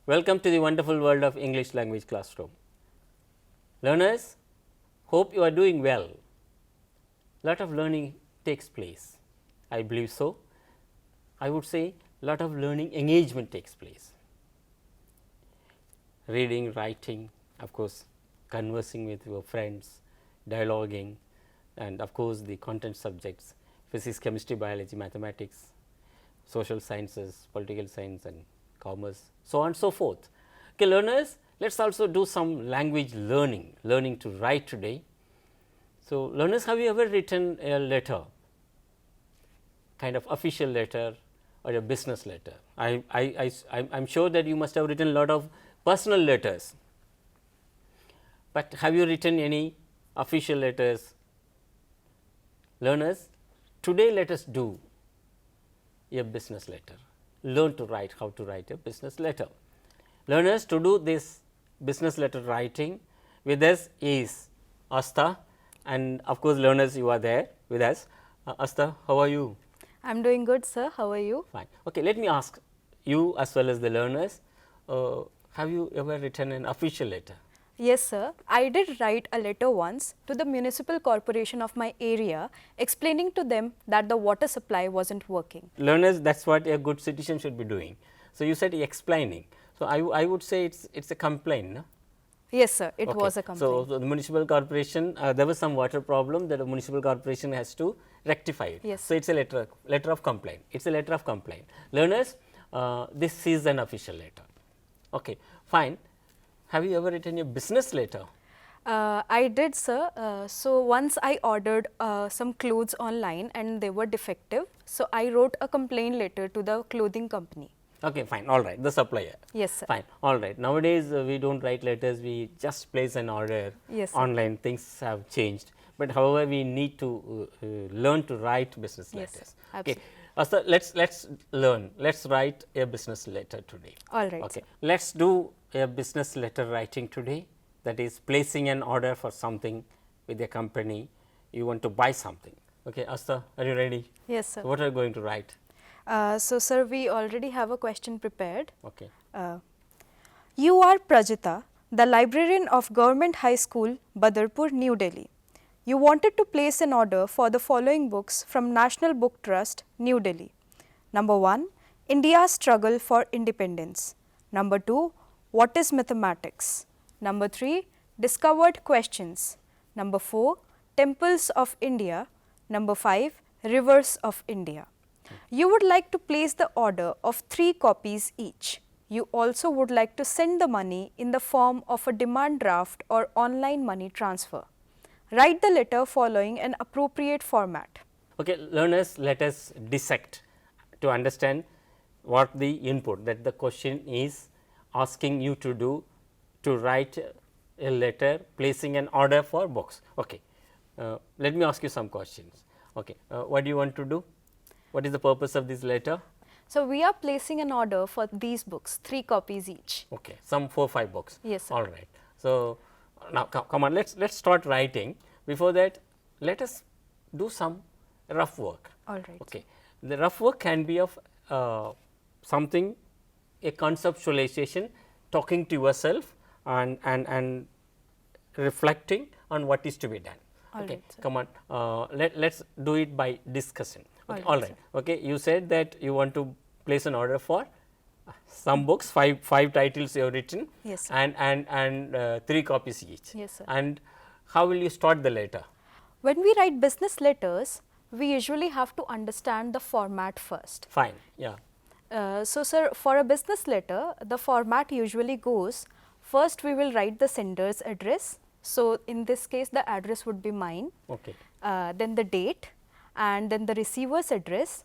Welcome to the wonderful world of English language classroom. Learners, hope you are doing well. Lot of learning takes place. I believe so. I would say lot of learning engagement takes place. Reading, writing, of course, conversing with your friends, dialoguing, and of course, the content subjects physics, chemistry, biology, mathematics, social sciences, political science and commerce, so on and so forth. Okay, learners, let us also do some language learning to write today. So, learners, have you ever written a letter, kind of official letter or a business letter? I am sure that you must have written a lot of personal letters, but have you written any official letters? Learners, today let us do a business letter, learn to write how to write a business letter. Learners, to do this business letter writing with us is Asta, and of course, learners, you are there with us. Asta, how are you? I am doing good, sir. How are you? Fine. Okay, let me ask you as well as the learners, have you ever written an official letter? Yes, sir. I did write a letter once to the municipal corporation of my area explaining to them that the water supply wasn't working. Learners, that is what a good citizen should be doing. So, you said explaining. So, I would say it is a complaint, no? Yes, sir. It Okay. was a complaint. So, the municipal corporation, there was some water problem that the municipal corporation has to rectify it. Yes. So, it is a letter of complaint. It is a letter of complaint. Learners, this is an official letter. Okay, fine. Have you ever written a business letter? I did, sir. So, once I ordered some clothes online and they were defective. So, I wrote a complaint letter to the clothing company. Okay, fine, all right, the supplier. Yes, sir. Fine, all right. Nowadays, we do not write letters, we just place an order. Yes, sir. Online, things have changed, but however, we need to learn to write business Yes, letters. sir. Okay, so let's learn. Let's write a business letter today. All right. Okay, Sir. let's do a business letter writing today. That is placing an order for something with a company. You want to buy something. Okay, Asta, are you ready? Yes, sir. What are you going to write? So, sir, we already have a question prepared. Okay. You are Prajita, the librarian of Government High School, Badarpur, New Delhi. You wanted to place an order for the following books from National Book Trust, New Delhi. Number 1, India's Struggle for Independence. Number 2, What is Mathematics? Number 3, Discovered Questions. Number 4, Temples of India. Number 5, Rivers of India. You would like to place the order of 3 copies each. You also would like to send the money in the form of a demand draft or online money transfer. Write the letter following an appropriate format. Okay, learners, let us dissect to understand what the input that the question is asking you to do to write a letter placing an order for books. Okay, let me ask you some questions. Okay, what do you want to do? What is the purpose of this letter? So, we are placing an order for these books, 3 copies each. Okay, some 4-5 books. Yes, sir. All right. So, now come on, let's start writing. Before that, let us do some rough work. All right. Okay, the rough work can be of something, a conceptualization, talking to yourself and reflecting on what is to be done. All okay, right, sir. come on, let's do it by discussion. Okay, All all right, right. Okay, you said that you want to place an order for some books, five titles you have written. Yes, sir. And 3 copies each. Yes, sir. And how will you start the letter? When we write business letters, we usually have to understand the format first. Fine, yeah. So, sir, for a business letter, the format usually goes, first we will write the sender's address. So, in this case, the address would be mine. Okay. Then the date, and then the receiver's address.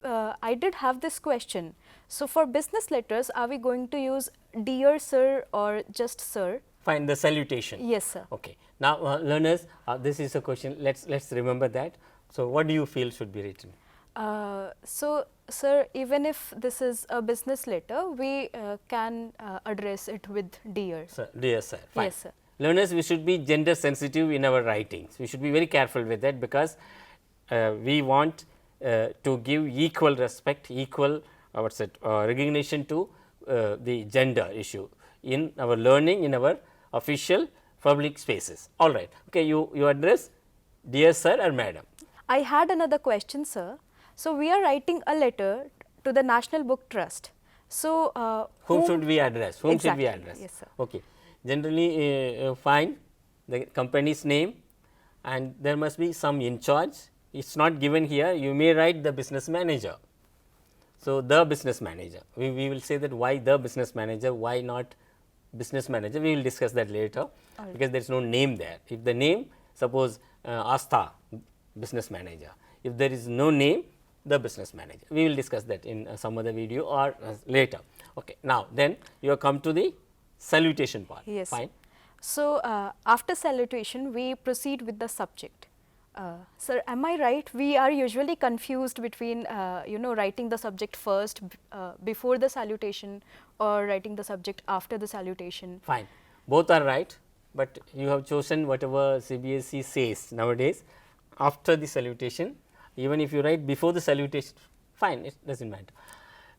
I did have this question. So, for business letters, are we going to use dear sir or just sir? Fine, the salutation. Yes, sir. Okay. Now, learners, this is a question. Let's remember that. So, what do you feel should be written? So, sir, even if this is a business letter, we can address it with dear. Sir, dear sir. Fine. Yes, sir. Learners, we should be gender sensitive in our writings. We should be very careful with that because we want to give equal respect, equal recognition to the gender issue in our learning in our official public spaces. All right. Okay, you address dear sir or madam. I had another question, sir. So, we are writing a letter to the National Book Trust. So, Whom should we address? Whom should we Exactly. address? Yes, sir. Okay. Generally, find the company's name, and there must be some in charge. It is not given here. You may write the business manager. So, the business manager. We will say that why the business manager, why not business manager. We will discuss that later, because there is no name there. If the name, suppose Astha, business manager. If there is no name, the business manager. We will discuss that in some other video or later. Okay. Now, then you have come to the salutation part. Yes. Fine. So, after salutation, we proceed with the subject. Sir, am I right? We are usually confused between, writing the subject first before the salutation, or writing the subject after the salutation. Fine. Both are right, but you have chosen whatever CBSE says nowadays after the salutation. Even if you write before the salutation, fine, it does not matter.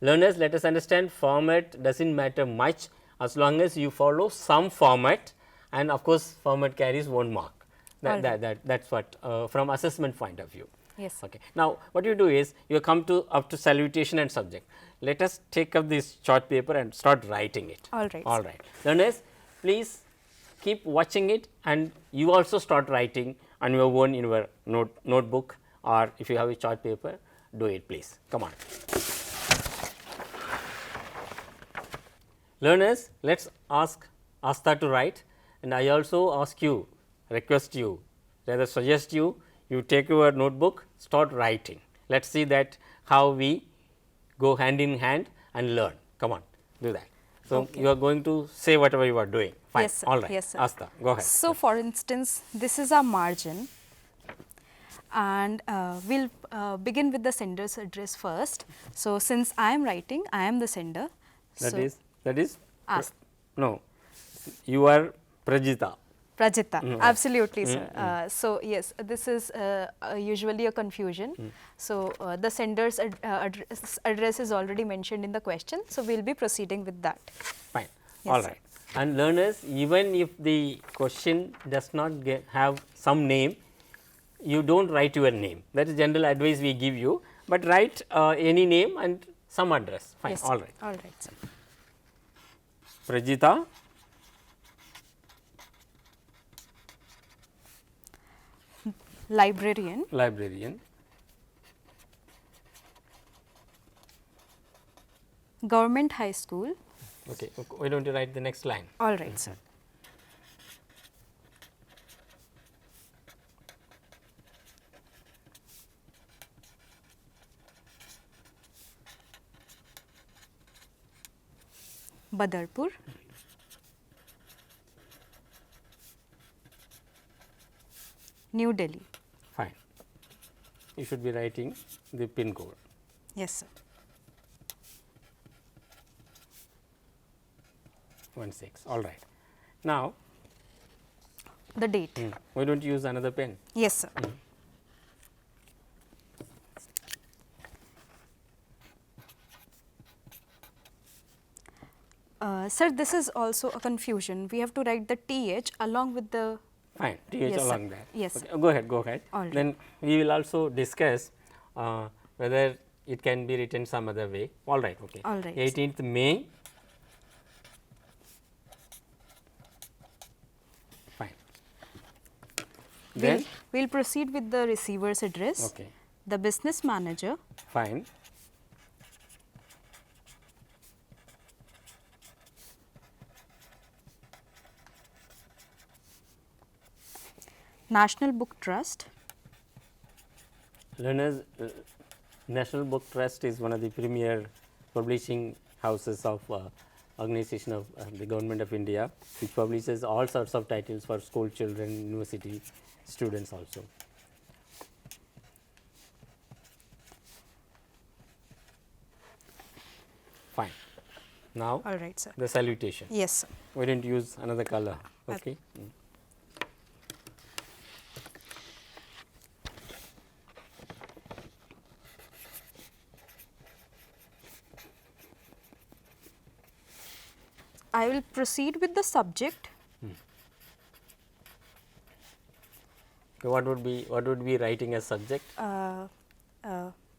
Learners, let us understand, format does not matter much as long as you follow some format, and of course, format carries 1 mark. That is what from assessment point of view. Yes. Okay. Now, what you do is you come to up to salutation and subject. Let us take up this chart paper and start writing it. All right. All right. Learners, please keep watching it, and you also start writing on your own in your notebook, or if you have a chart paper, do it please. Come on. Learners, let us ask Astha to write, and I also ask you, request you, rather suggest you, you take your notebook, start writing. Let us see that how we go hand in hand and learn. Come on, do that. So, Okay. you are going to say whatever you are doing. Fine. Yes, sir. All right. Yes, sir. Astha, go ahead. So, for instance, this is our margin, and we will begin with the sender's address first. So, since I am writing, I am the sender. That is Ask. no, you are Prajita. Prajita, absolutely, sir. So, yes, this is usually a confusion. So, the sender's address is already mentioned in the question. So, we will be proceeding with that. Fine. Yes, All sir. right. And learners, even if the question does not have some name, you do not write your name. That is general advice we give you, but write any name and some address. Fine. Yes, all right. All right, sir. Prajita, Librarian, librarian, Government High School. okay. Why don't you write the next line? All right, sir. Badarpur, New Delhi. Fine. You should be writing the pin code. Yes, sir. 16. All right. Now, The date. why don't you use another pen? Yes, sir. Sir, this is also a confusion. We have to write the TH along with the. Fine, TH Yes, sir. along that. Yes, Okay, go ahead, go ahead. All right. Then we will also discuss whether it can be written some other way. All right, okay. All right, 18th May. Fine. Then, We'll proceed with the receiver's address. okay, The business manager, fine. National Book Trust, Learners, National Book Trust is one of the premier publishing houses of organization of the government of India, which publishes all sorts of titles for school children, university students also. Fine. Now, all right, sir. the salutation. Yes, sir. Why don't you use another color? Okay. I will proceed with the subject. Okay, what would be writing as subject?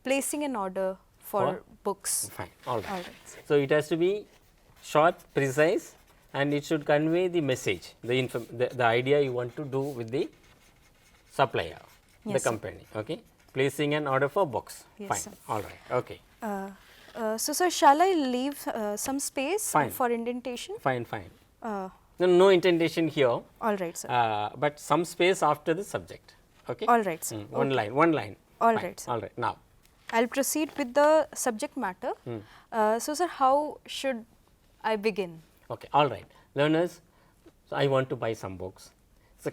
Placing an order for books. Fine, all right. All right. So, it has to be short, precise, and it should convey the message, the idea you want to do with the supplier, the Yes, sir. company. Okay, placing an order for books. Yes, Fine, sir. all right. Okay, So, sir, shall I leave some space Fine. for indentation? fine, fine. Uh, No indentation here, all right, sir. but some space after the subject. Okay. All right, sir. One line, one line. All Fine, right, sir. all right. Now, I'll proceed with the subject matter. So, sir, how should I begin? okay, all right. Learners, so I want to buy some books. So,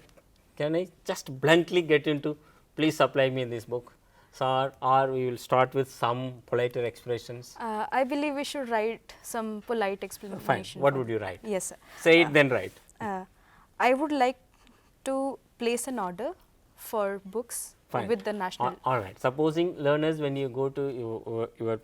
can I just bluntly get into, please supply me this book? So, or we will start with some politer expressions. I believe we should write some polite explanation. Fine. What for- would you write? Yes, sir. Say it, then write. I would like to place an order for books Fine. with the national. All right. Supposing learners, when you go to your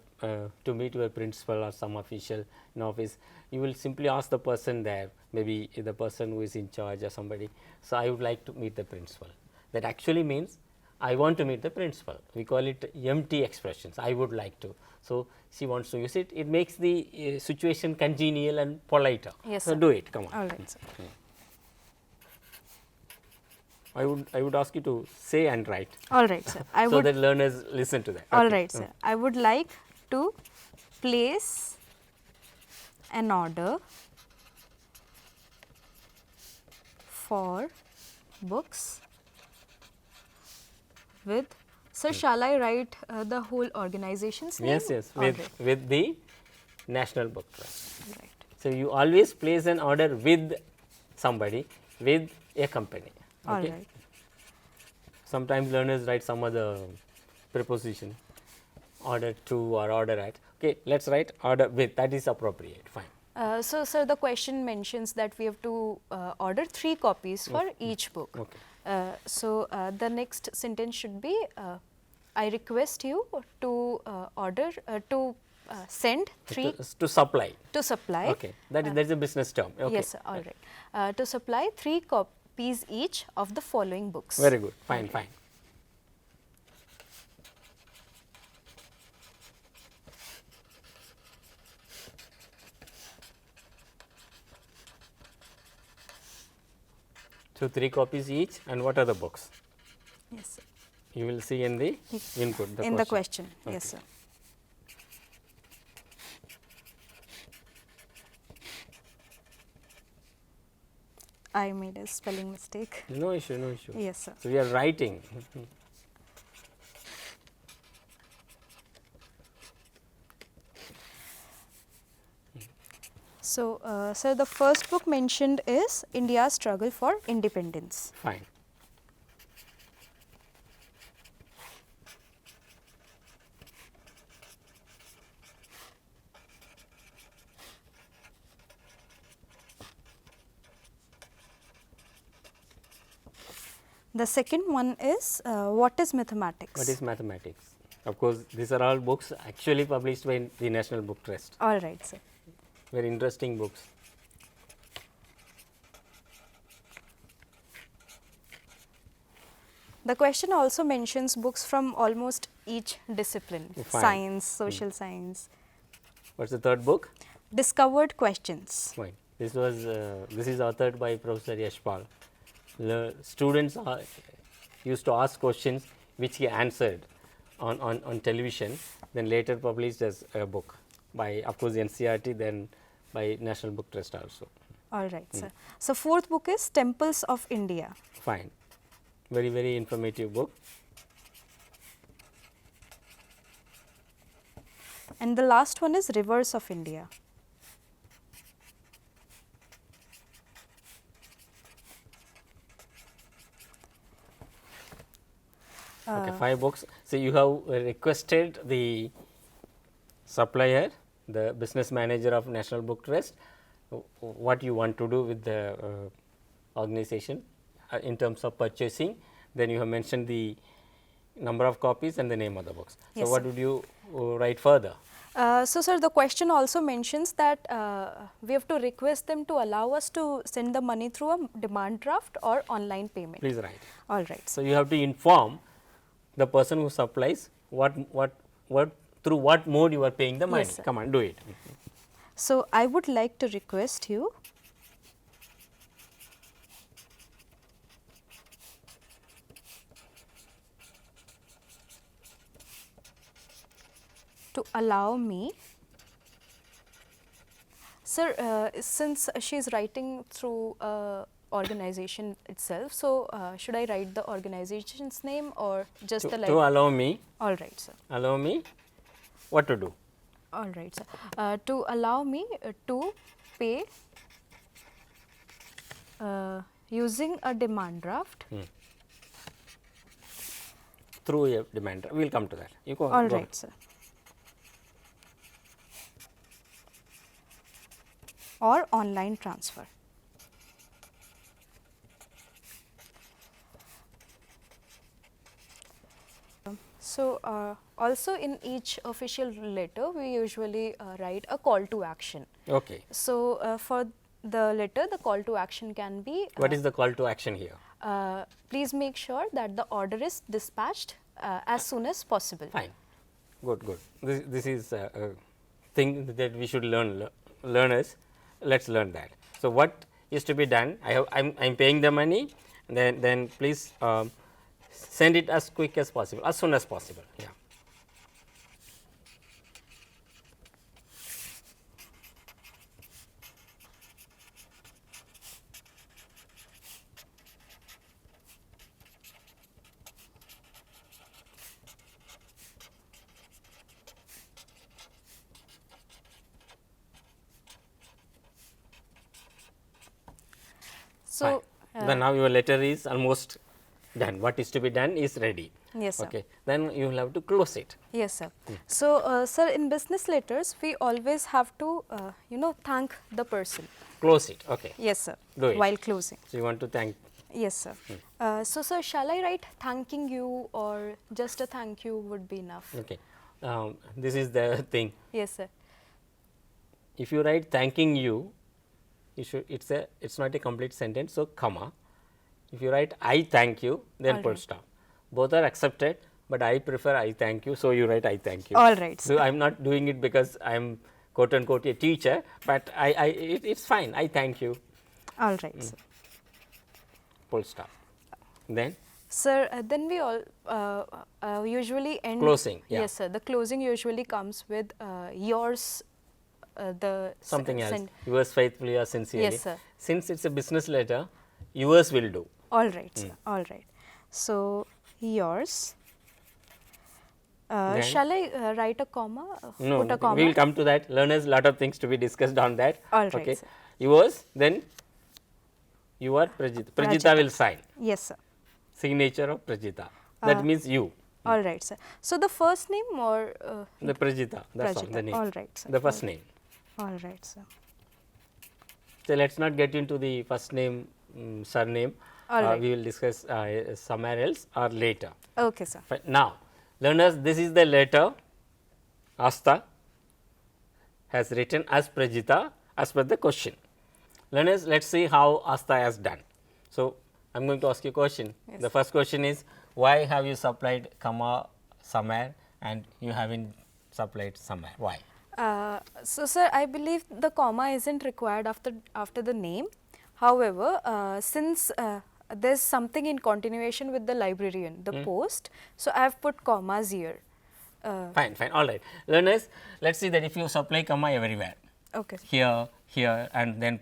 to meet your principal or some official in office, you will simply ask the person there, maybe the person who is in charge or somebody. So, I would like to meet the principal. That actually means I want to meet the principal. We call it empty expressions. I would like to. So, she wants to use it. It makes the situation congenial and politer. Yes, so sir. do it. Come on. All right, sir. I would ask you to say and write. All right, sir. I so would. that learners listen to that. All Okay. right, sir. I would like to place an order for books with. Sir, shall I write the whole organization's name? Yes, yes, All right. with the National Book Trust. Right. So, you always place an order with somebody, with a company. All Okay. right. Sometimes learners write some other preposition, order to or order at. Okay, let's write order with, that is appropriate, fine. So, sir, the question mentions that we have to order 3 copies for each book. Okay. The next sentence should be, I request you to order to send 3 To supply. to supply. Okay, that is a business term. Okay. Yes, sir, all right. To supply 3 copies each of the following books. Very good, fine, fine. So, 3 copies each, and what are the books? Yes, sir. You will see in the input. In the question. Okay. Yes, sir. I made a spelling mistake. No issue, no issue. Yes, sir. So, we are writing. So, sir, the first book mentioned is India's Struggle for Independence. Fine. The second one is What is Mathematics? What is mathematics? Of course, these are all books actually published by the National Book Trust. All right, sir. Very interesting books. The question also mentions books from almost each discipline, Fine. science, social science. What's the third book? Discovered questions. Fine. This is authored by Professor Yashpal. Students used to ask questions which he answered on television, then later published as a book by, of course, NCERT, then by National Book Trust also. All right, sir. So, fourth book is Temples of India. Fine. Very, very informative book. And the last one is Rivers of India. Okay, 5 books. So, you have requested the supplier, the business manager of National Book Trust, what you want to do with the organization in terms of purchasing. Then you have mentioned the number of copies and the name of the books. So, Yes, what sir. would you write further? So, sir, the question also mentions that we have to request them to allow us to send the money through a demand draft or online payment. Please write. All right. So, you have to inform the person who supplies what through what mode you are paying the money. Yes, sir. Come on, do it. So, I would like to request you to allow me, sir, since she is writing through organization itself, so should I write the organization's name or just the To allow me, All right, sir. allow me what to do? All right, sir. To allow me to pay using a demand draft. Through a demand. We will come to that. You go. All go. right, sir. Or online transfer. So, also in each official letter, we usually write a call to action. Okay. So, for the letter, the call to action can be What is the call to action here? please make sure that the order is dispatched as soon as possible. Fine. Good, good. This is a thing that we should learners. Let's learn that. So, what is to be done? I'm paying the money, then please send it as quick as possible, as soon as possible. Yeah. So, Then now your letter is almost done. What is to be done is ready. yes, sir. Okay. Then you will have to close it. Yes, sir. So, sir, in business letters, we always have to, thank the person. Close it. Okay. Yes, sir. Do it. While closing. So you want to thank. Yes, sir. So, sir, shall I write thanking you or just a thank you would be enough? Okay. This is the thing. Yes, sir. If you write thanking you, it's not a complete sentence. So comma. If you write I thank you, then All full right. stop. Both are accepted, but I prefer I thank you. So you write I thank you. All right, So sir. I'm not doing it because I'm quote unquote a teacher, but it's fine. I thank you. All right, sir. Full stop. Then Sir, then we all usually end. Closing, yeah. Yes, sir. The closing usually comes with yours. something else. Yours faithfully or sincerely. Yes, sir. Since it's a business letter, yours will do. All right, sir. All right. So yours. Then- Shall I write a comma? No, Put a comma. we will come to that. Learners, lot of things to be discussed on that. All right, okay. sir. Yours, then you are Prajita. Prajita will sign. Yes, sir. Signature of Prajita. That means you. All right, sir. So the first name or The Prajita. That's all. Prajita. The name. All right, sir. The first name. All right, sir. So let's not get into the first name, surname. All right. We will discuss somewhere else or later. Okay, sir. Fine. Now, learners, this is the letter Asta has written as Prajita as per the question. Learners, let's see how Asta has done. So, I am going to ask you a question. Yes. The first question is, why have you supplied comma somewhere and you haven't supplied somewhere? Why? So, sir, I believe the comma isn't required after the name. However, since there's something in continuation with the librarian, the post, so I have put commas here. Fine, fine, all right. Learners, let's see that if you supply comma everywhere, Okay. here and then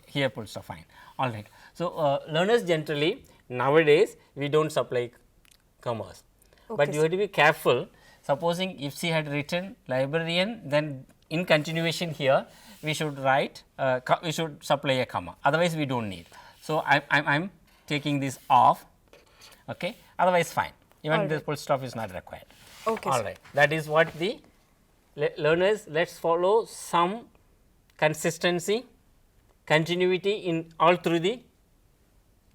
here full stop, fine, all right. So, learners generally nowadays we do not supply commas, but Okay, you have to be careful. Supposing if she had written librarian, then in continuation here we should write we should supply a comma, otherwise we do not need. So, I am taking this off, okay. Otherwise fine, even All the right. full stop is not required. Okay, All sir. right, that is what the learners, let us follow some consistency, continuity in all through the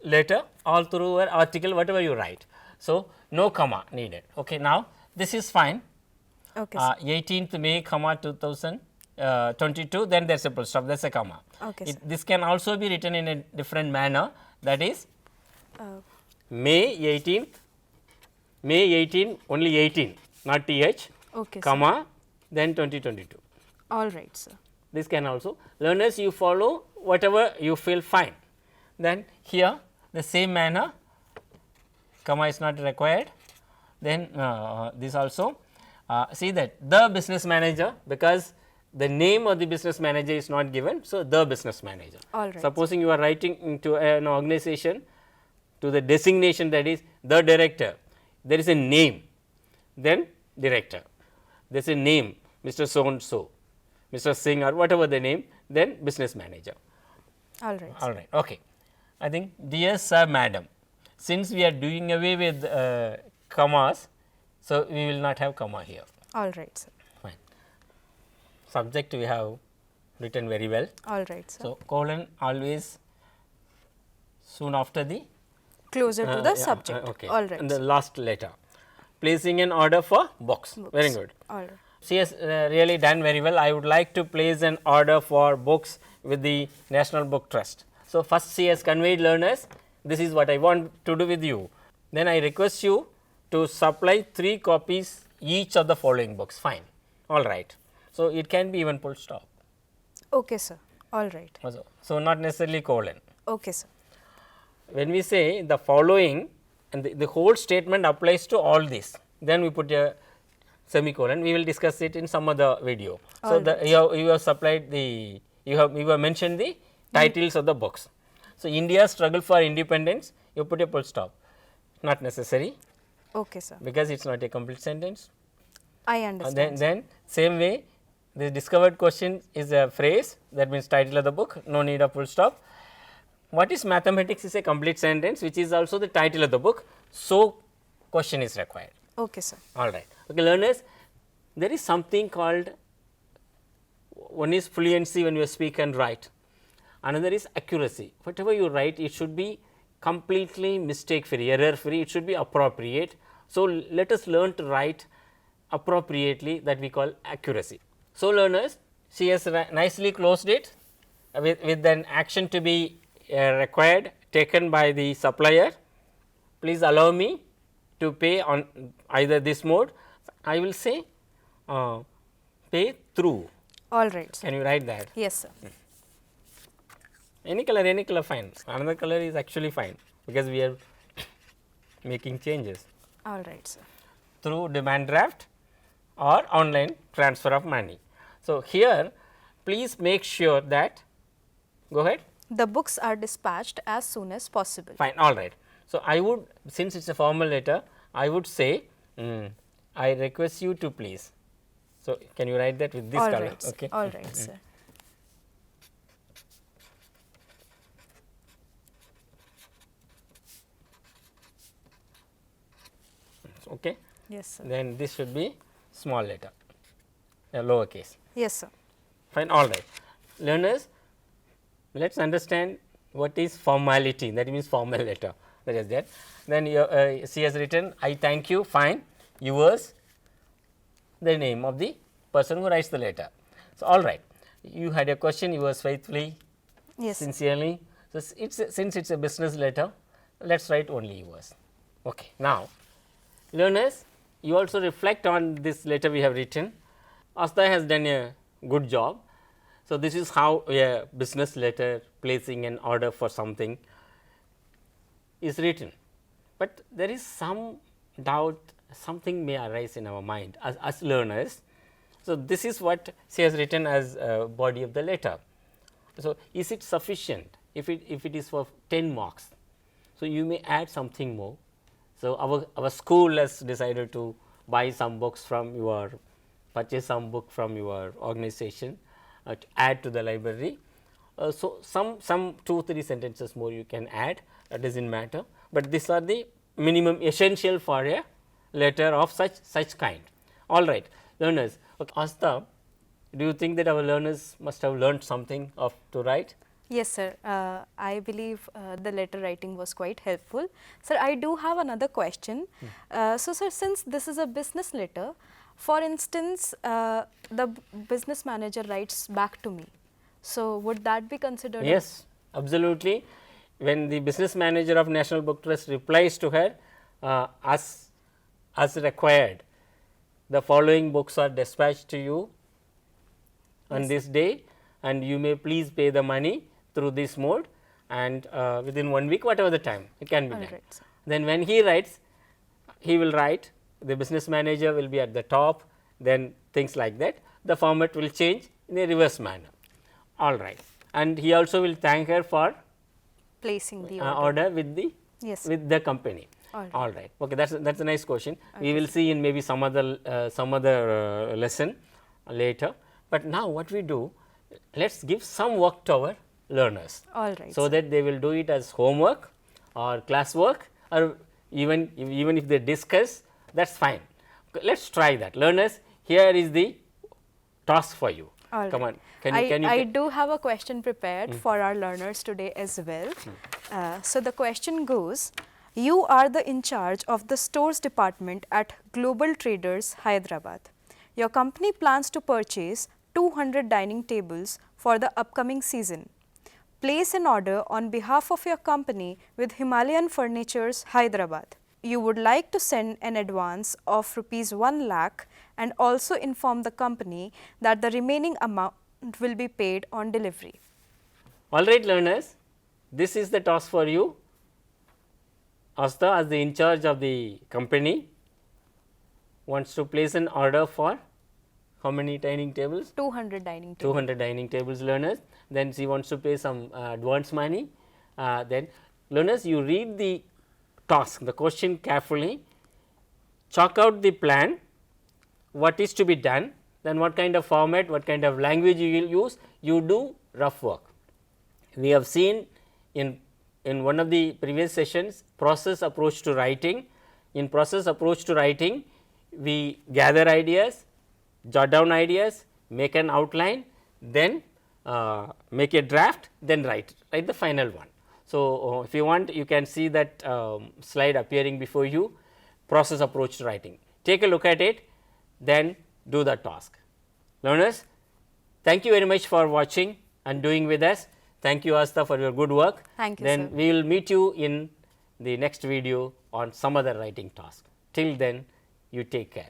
letter, all through an article, whatever you write. So, no comma needed. Okay. Now, this is fine. Okay, sir. 18th May, comma 2022, then there is a full stop, that is a comma. Okay, sir. This can also be written in a different manner, that is Uh, May 18th, May 18, only 18, not th, okay, comma, then 2022. All right, sir. This can also, learners, you follow whatever you feel fine. Then here the same manner, comma is not required. Then this also, see that the business manager, because the name of the business manager is not given. So, the business manager. All right. Supposing you are writing into an organization to the designation, that is the director, there is a name, then director, there is a name, Mr. So and so, Mr. Singh, or whatever the name, then business manager. All right. All right. Okay. I think, dear sir, madam, since we are doing away with commas, so we will not have comma here. All right, sir. Fine. Subject we have written very well. All right, sir. So, colon always soon after the Closer to the yeah, subject. okay. All right. And the last letter. Placing an order for books. Very good. All right. She has really done very well. I would like to place an order for books with the National Book Trust. So, first she has conveyed learners, this is what I want to do with you. Then I request you to supply 3 copies each of the following books. Fine. All right. So, it can be even full stop. Okay, sir. All right. So, not necessarily colon. Okay, sir. When we say the following, and the whole statement applies to all this, then we put a semicolon. We will discuss it in some other video. So, you have supplied the, you have mentioned the titles of the books. So, India's struggle for independence, you put a full stop, not necessary, Okay, sir. because it is not a complete sentence. I understand. Then same way, the discovered question is a phrase, that means title of the book, no need of full stop. What is mathematics is a complete sentence, which is also the title of the book. So, question is required. Okay, sir. All right. Okay, learners, there is something called, one is fluency when you speak and write, another is accuracy. Whatever you write, it should be completely mistake free, error free, it should be appropriate. So, let us learn to write appropriately, that we call accuracy. So, learners, she has nicely closed it with an action to be required taken by the supplier. Please allow me to pay on either this mode. I will say pay through. All right, sir. Can you write that? Yes, sir. Any color fine. Another color is actually fine, because we are making changes. All right, sir. Through demand draft or online transfer of money. So, here please make sure that, go ahead. The books are dispatched as soon as possible. Fine, all right. So, I would, since it is a formal letter, I would say I request you to please. So, can you write that with this All color? right, sir. Okay. All right, sir. Okay. Yes, sir. Then this should be small letter, a lowercase. Yes, sir. Fine, all right. Learners, let us understand what is formality, that means formal letter, that is that. Then she has written, I thank you, fine, yours, the name of the person who writes the letter. So, all right, you had a question, yours faithfully, Yes. sincerely. So, since it is a business letter, let us write only yours. Okay. Now, learners, you also reflect on this letter we have written. Asta has done a good job. So, this is how a business letter placing an order for something is written, but there is some doubt, something may arise in our mind as learners. So, this is what she has written as body of the letter. So, is it sufficient if it is for 10 marks? So, you may add something more. So, our school has decided to buy some books from your, purchase some book from your organization, to add to the library. So, some 2-3 sentences more you can add, that does not matter, but these are the minimum essential for a letter of such kind. All right, learners. Okay, Asta, do you think that our learners must have learned something of to write? Yes, sir. I believe the letter writing was quite helpful. Sir, I do have another question. So, sir, since this is a business letter, For instance, the business manager writes back to me. So, would that be considered? Yes, absolutely. When the business manager of National Book Trust replies to her, as required, the following books are dispatched to you on this day, and you may please pay the money through this mode, and within 1 week, whatever the time, it can be done. Right, sir. Then when he writes, he will write, the business manager will be at the top, then things like that. The format will change in a reverse manner. All right. And he also will thank her for Placing the order with the Yes. with the company. All right. Okay, that's a nice question. We will see in maybe some other lesson later. But now what we do, let's give some work to our learners. All right. So that they will do it as homework or classwork, or even if they discuss, that's fine. Let's try that. Learners, here is the task for you. All Come right. on. Can you I do have a question prepared for our learners today as well. So, the question goes, you are the in charge of the stores department at Global Traders, Hyderabad. Your company plans to purchase 200 dining tables for the upcoming season. Place an order on behalf of your company with Himalayan Furnitures, Hyderabad. You would like to send an advance of rupees 1 lakh and also inform the company that the remaining amount will be paid on delivery. All right, learners, this is the task for you. Asta, as the in charge of the company, wants to place an order for how many dining tables? 200 dining tables. 200 dining tables, learners. Then she wants to pay some advance money. Then learners, you read the task, the question carefully, chalk out the plan, what is to be done, then what kind of format, what kind of language you will use, you do rough work. We have seen in one of the previous sessions process approach to writing. In process approach to writing, we gather ideas, jot down ideas, make an outline, then make a draft, then write the final one. So, if you want, you can see that slide appearing before you, process approach to writing. Take a look at it, then do the task. Learners, thank you very much for watching and doing with us. Thank you, Asta, for your good work. Thank you, Then sir. we will meet you in the next video on some other writing task. Till then, you take care.